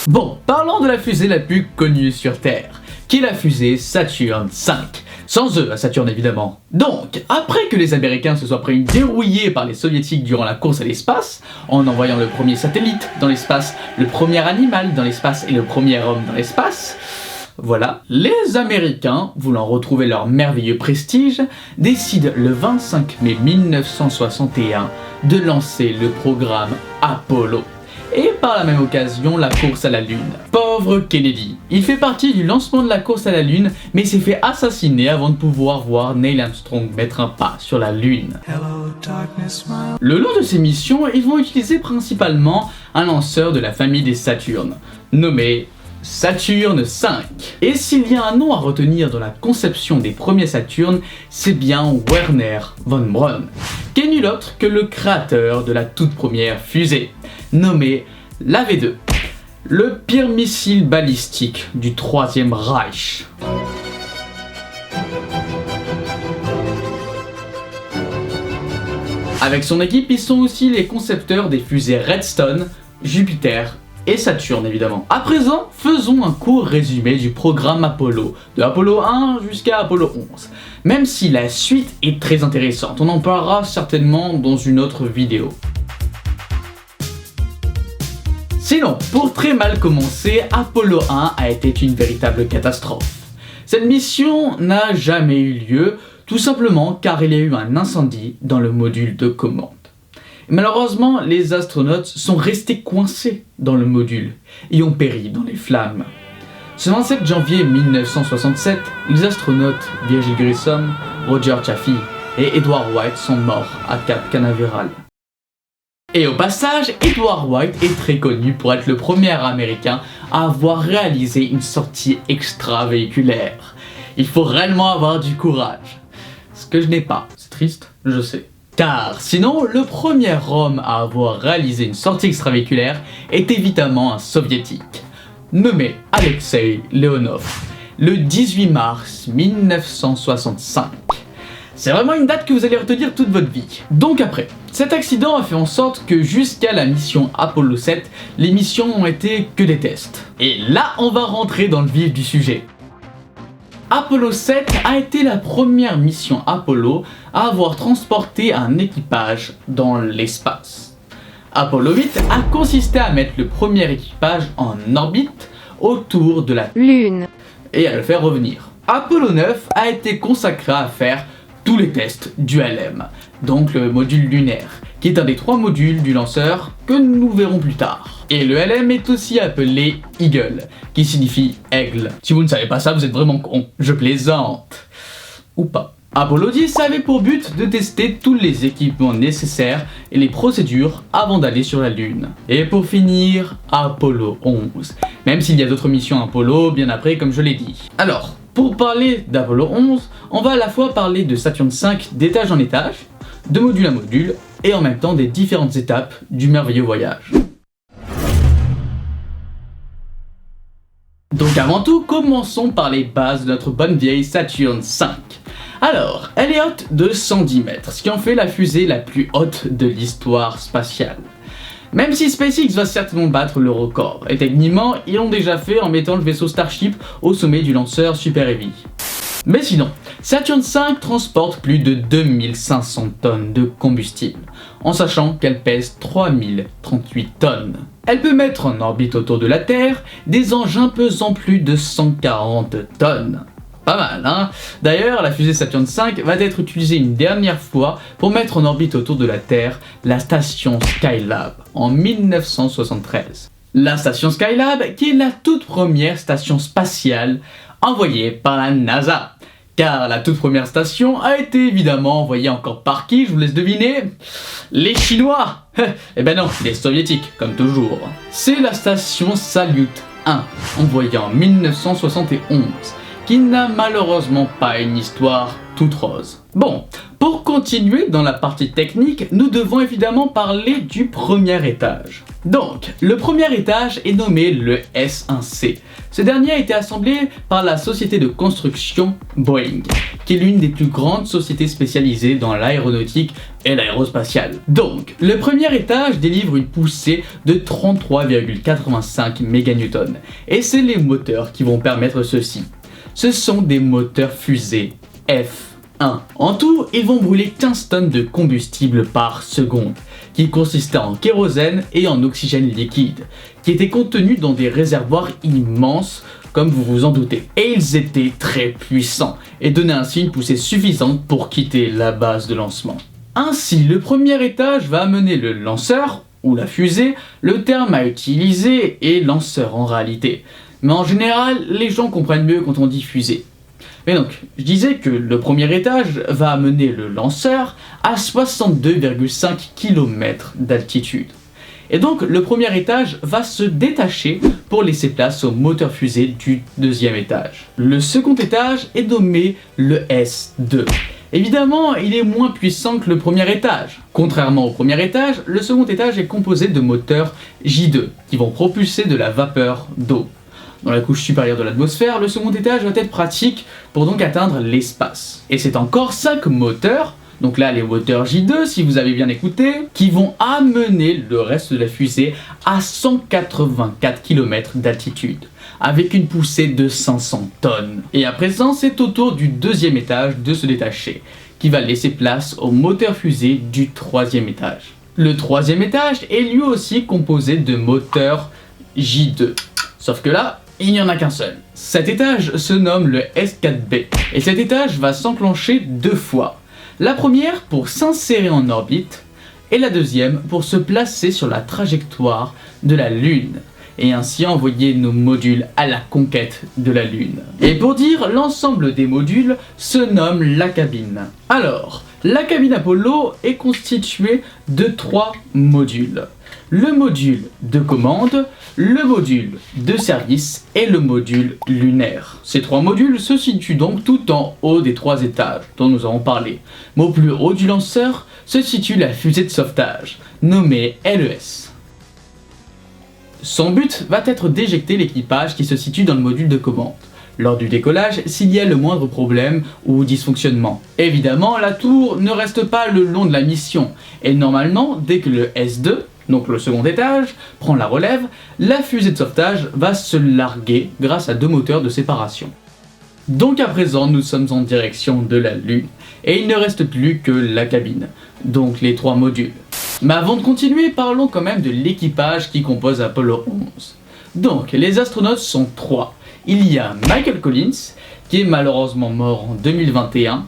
Bon, parlons de la fusée la plus connue sur Terre, qui est la fusée Saturn V. Sans eux, à Saturne évidemment. Donc, après que les Américains se soient pris dérouillés par les Soviétiques durant la course à l'espace, en envoyant le premier satellite dans l'espace, le premier animal dans l'espace et le premier homme dans l'espace, voilà, les Américains, voulant retrouver leur merveilleux prestige, décident le 25 mai 1961 de lancer le programme Apollo. Et par la même occasion, la course à la Lune. Pauvre Kennedy. Il fait partie du lancement de la course à la Lune, mais s'est fait assassiner avant de pouvoir voir Neil Armstrong mettre un pas sur la Lune. Le long de ces missions, ils vont utiliser principalement un lanceur de la famille des Saturnes, nommé Saturn V. Et s'il y a un nom à retenir dans la conception des premiers Saturnes, c'est bien Werner von Braun, qui est nul autre que le créateur de la toute première fusée, nommée la V2, le pire missile balistique du Troisième Reich. Avec son équipe, ils sont aussi les concepteurs des fusées Redstone, Jupiter et Saturne évidemment. À présent, faisons un court résumé du programme Apollo, de Apollo 1 jusqu'à Apollo 11. Même si la suite est très intéressante, on en parlera certainement dans une autre vidéo. Sinon, pour très mal commencer, Apollo 1 a été une véritable catastrophe. Cette mission n'a jamais eu lieu, tout simplement car il y a eu un incendie dans le module de commande. Malheureusement, les astronautes sont restés coincés dans le module et ont péri dans les flammes. Ce 27 janvier 1967, les astronautes Virgil Grissom, Roger Chaffee et Edward White sont morts à Cap Canaveral. Et au passage, Edward White est très connu pour être le premier américain à avoir réalisé une sortie extravéhiculaire. Il faut réellement avoir du courage. Ce que je n'ai pas. C'est triste, je sais. Car sinon, le premier homme à avoir réalisé une sortie extravéhiculaire est évidemment un soviétique, nommé Alexei Leonov, le 18 mars 1965. C'est vraiment une date que vous allez retenir toute votre vie. Donc après, cet accident a fait en sorte que jusqu'à la mission Apollo 7, les missions n'ont été que des tests. Et là, on va rentrer dans le vif du sujet. Apollo 7 a été la première mission Apollo à avoir transporté un équipage dans l'espace. Apollo 8 a consisté à mettre le premier équipage en orbite autour de la Lune et à le faire revenir. Apollo 9 a été consacré à faire tous les tests du LM, donc le module lunaire, qui est un des 3 modules du lanceur que nous verrons plus tard. Et le LM est aussi appelé Eagle, qui signifie aigle. Si vous ne savez pas ça, vous êtes vraiment con. Je plaisante. Ou pas. Apollo 10 avait pour but de tester tous les équipements nécessaires et les procédures avant d'aller sur la Lune. Et pour finir, Apollo 11. Même s'il y a d'autres missions Apollo bien après, comme je l'ai dit. Alors, pour parler d'Apollo 11, on va à la fois parler de Saturn V d'étage en étage, de module à module, et en même temps des différentes étapes du merveilleux voyage. Donc avant tout, commençons par les bases de notre bonne vieille Saturn V. Alors, elle est haute de 110 mètres, ce qui en fait la fusée la plus haute de l'histoire spatiale. Même si SpaceX va certainement battre le record, et techniquement, ils l'ont déjà fait en mettant le vaisseau Starship au sommet du lanceur Super Heavy. Mais sinon, Saturn V transporte plus de 2500 tonnes de combustible, en sachant qu'elle pèse 3038 tonnes. Elle peut mettre en orbite autour de la Terre des engins pesant plus de 140 tonnes. Pas mal, hein? D'ailleurs, la fusée Saturn V va être utilisée une dernière fois pour mettre en orbite autour de la Terre la station Skylab en 1973. La station Skylab qui est la toute première station spatiale envoyée par la NASA. Car la toute première station a été évidemment envoyée encore par qui, je vous laisse deviner? Les Chinois. Eh ben non, les Soviétiques, comme toujours. C'est la station Salyut 1, envoyée en 1971, qui n'a malheureusement pas une histoire toute rose. Bon, pour continuer dans la partie technique, nous devons évidemment parler du premier étage. Donc, le premier étage est nommé le S1C. Ce dernier a été assemblé par la société de construction Boeing, qui est l'une des plus grandes sociétés spécialisées dans l'aéronautique et l'aérospatiale. Donc, le premier étage délivre une poussée de 33,85 méganewtons, et c'est les moteurs qui vont permettre ceci. Ce sont des moteurs fusée F1. En tout, ils vont brûler 15 tonnes de combustible par seconde, qui consistait en kérosène et en oxygène liquide, qui étaient contenus dans des réservoirs immenses, comme vous vous en doutez. Et ils étaient très puissants, et donnaient ainsi une poussée suffisante pour quitter la base de lancement. Ainsi, le premier étage va amener le lanceur, ou la fusée, le terme à utiliser est lanceur en réalité. Mais en général, les gens comprennent mieux quand on dit fusée. Mais donc, je disais que le premier étage va amener le lanceur à 62,5 km d'altitude. Et donc, le premier étage va se détacher pour laisser place au moteur fusée du deuxième étage. Le second étage est nommé le S2. Évidemment, il est moins puissant que le premier étage. Contrairement au premier étage, le second étage est composé de moteurs J2 qui vont propulser de la vapeur d'eau. Dans la couche supérieure de l'atmosphère, le second étage va être pratique pour donc atteindre l'espace. Et c'est encore 5 moteurs, donc là les moteurs J2 si vous avez bien écouté, qui vont amener le reste de la fusée à 184 km d'altitude, avec une poussée de 500 tonnes. Et à présent, c'est au tour du deuxième étage de se détacher, qui va laisser place au moteur fusée du troisième étage. Le troisième étage est lui aussi composé de moteurs J2. Sauf que là, il n'y en a qu'un seul. Cet étage se nomme le S4B, et cet étage va s'enclencher 2 fois. La première pour s'insérer en orbite, et la deuxième pour se placer sur la trajectoire de la Lune, et ainsi envoyer nos modules à la conquête de la Lune. Et pour dire, l'ensemble des modules se nomme la cabine. Alors, la cabine Apollo est constituée de 3 modules. Le module de commande, le module de service et le module lunaire. Ces 3 modules se situent donc tout en haut des 3 étages dont nous avons parlé. Mais au plus haut du lanceur se situe la fusée de sauvetage, nommée LES. Son but va être d'éjecter l'équipage qui se situe dans le module de commande lors du décollage s'il y a le moindre problème ou dysfonctionnement. Évidemment, la tour ne reste pas le long de la mission, et normalement, dès que le S2, donc le second étage, prend la relève, la fusée de sauvetage va se larguer grâce à 2 moteurs de séparation. Donc à présent, nous sommes en direction de la Lune, et il ne reste plus que la cabine, donc les 3 modules. Mais avant de continuer, parlons quand même de l'équipage qui compose Apollo 11. Donc, les astronautes sont 3. Il y a Michael Collins, qui est malheureusement mort en 2021,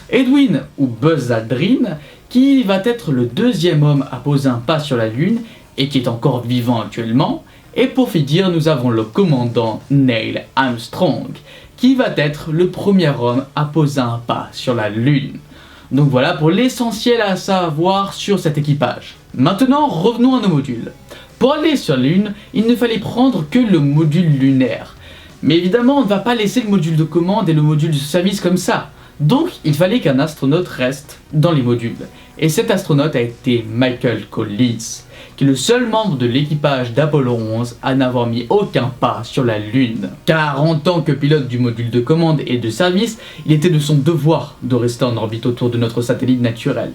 Edwin ou Buzz Aldrin, qui va être le 2e homme à poser un pas sur la Lune et qui est encore vivant actuellement, et pour finir, nous avons le commandant Neil Armstrong, qui va être le 1er homme à poser un pas sur la Lune. Donc voilà pour l'essentiel à savoir sur cet équipage. Maintenant, revenons à nos modules. Pour aller sur la Lune, il ne fallait prendre que le module lunaire. Mais évidemment, on ne va pas laisser le module de commande et le module de service comme ça. Donc, il fallait qu'un astronaute reste dans les modules. Et cet astronaute a été Michael Collins, qui est le seul membre de l'équipage d'Apollo 11 à n'avoir mis aucun pas sur la Lune. Car en tant que pilote du module de commande et de service, il était de son devoir de rester en orbite autour de notre satellite naturel.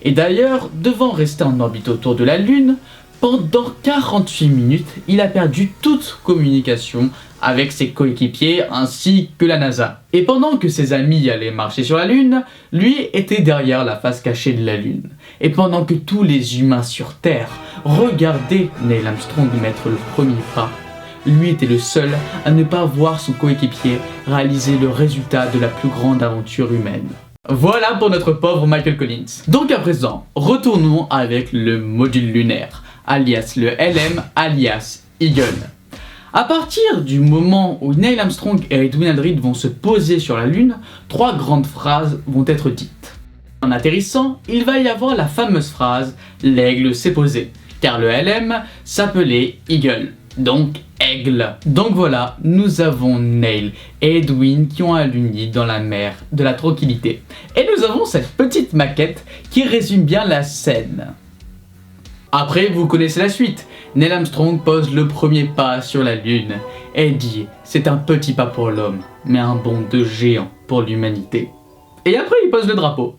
Et d'ailleurs, devant rester en orbite autour de la Lune, pendant 48 minutes, il a perdu toute communication avec ses coéquipiers ainsi que la NASA. Et pendant que ses amis allaient marcher sur la Lune, lui était derrière la face cachée de la Lune. Et pendant que tous les humains sur Terre regardaient Neil Armstrong mettre le premier pas, lui était le seul à ne pas voir son coéquipier réaliser le résultat de la plus grande aventure humaine. Voilà pour notre pauvre Michael Collins. Donc à présent, retournons avec le module lunaire, alias le LM, alias Eagle. À partir du moment où Neil Armstrong et Edwin Aldrin vont se poser sur la Lune, 3 grandes phrases vont être dites. En atterrissant, il va y avoir la fameuse phrase « L'aigle s'est posé », car le LM s'appelait Eagle. donc aigle. Donc voilà, nous avons Neil et Edwin qui ont un nid dans la mer de la tranquillité. Et nous avons cette petite maquette qui résume bien la scène. Après, vous connaissez la suite. Neil Armstrong pose le premier pas sur la Lune et dit « C'est un petit pas pour l'homme, mais un bond de géant pour l'humanité. » Et après, il pose le drapeau.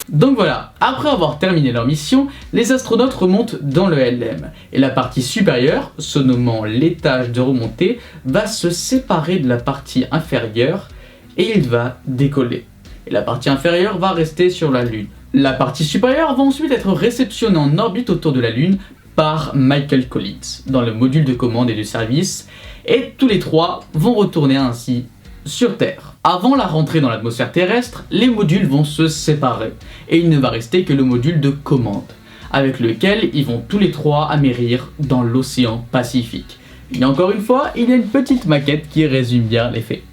Donc voilà, après avoir terminé leur mission, les astronautes remontent dans le LM, et la partie supérieure, se nommant l'étage de remontée, va se séparer de la partie inférieure, et il va décoller. Et la partie inférieure va rester sur la Lune. La partie supérieure va ensuite être réceptionnée en orbite autour de la Lune par Michael Collins, dans le module de commande et de service, et tous les trois vont retourner ainsi sur Terre. Avant la rentrée dans l'atmosphère terrestre, les modules vont se séparer et il ne va rester que le module de commande, avec lequel ils vont tous les trois amérir dans l'océan Pacifique. Et encore une fois, il y a une petite maquette qui résume bien les faits.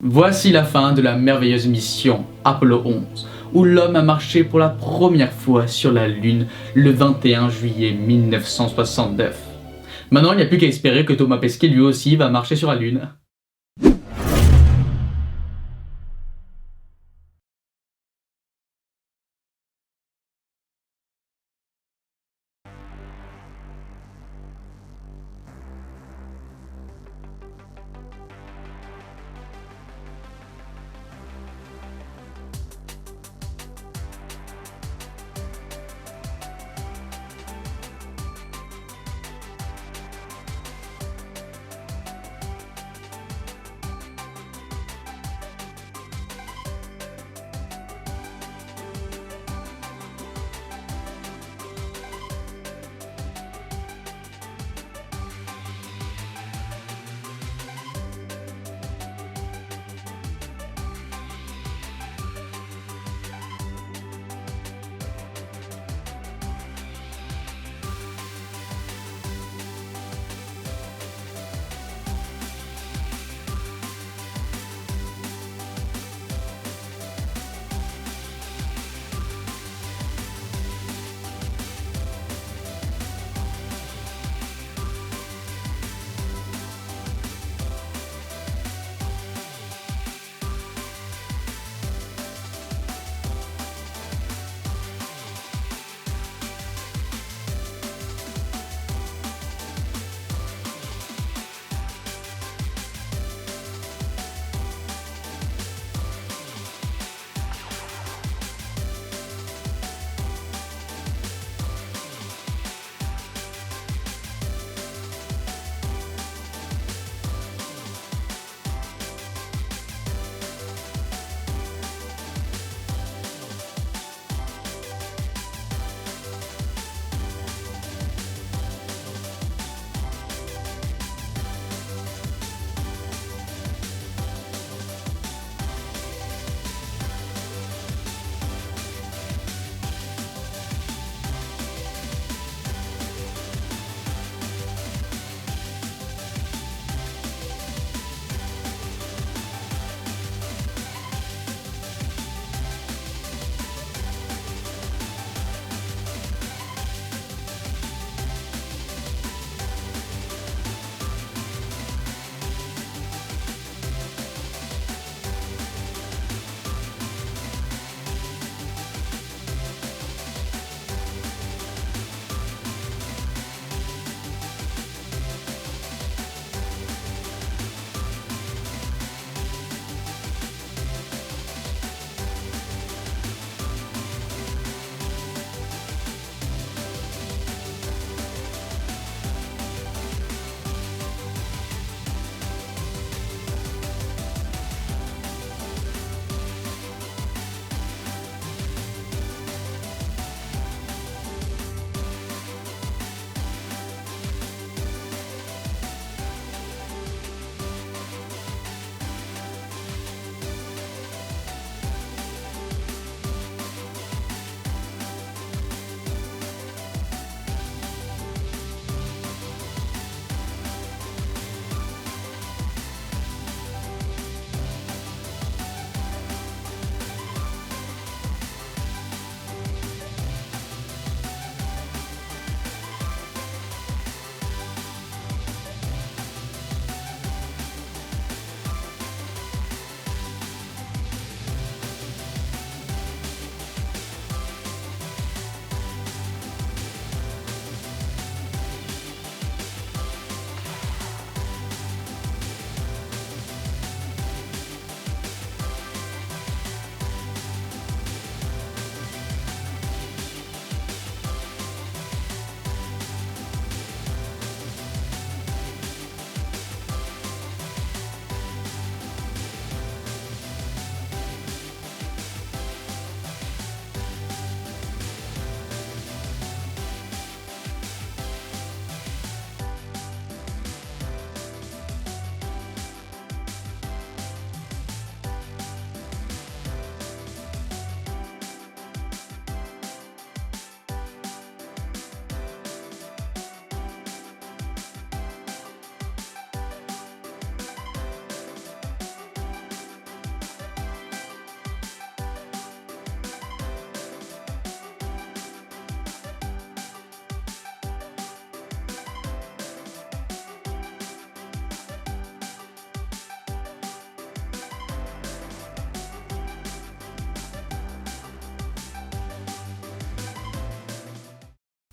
Voici la fin de la merveilleuse mission Apollo 11, où l'homme a marché pour la première fois sur la Lune le 21 juillet 1969. Maintenant, il n'y a plus qu'à espérer que Thomas Pesquet lui aussi va marcher sur la Lune.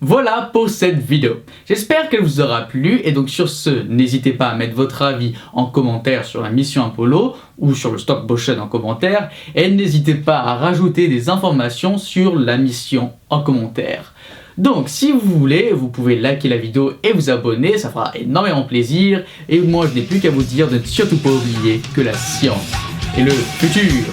Voilà pour cette vidéo. J'espère qu'elle vous aura plu et donc sur ce, n'hésitez pas à mettre votre avis en commentaire sur la mission Apollo ou sur le stop motion en commentaire et n'hésitez pas à rajouter des informations sur la mission en commentaire. Donc si vous voulez, vous pouvez liker la vidéo et vous abonner, ça fera énormément plaisir et moi je n'ai plus qu'à vous dire de ne surtout pas oublier que la science est le futur.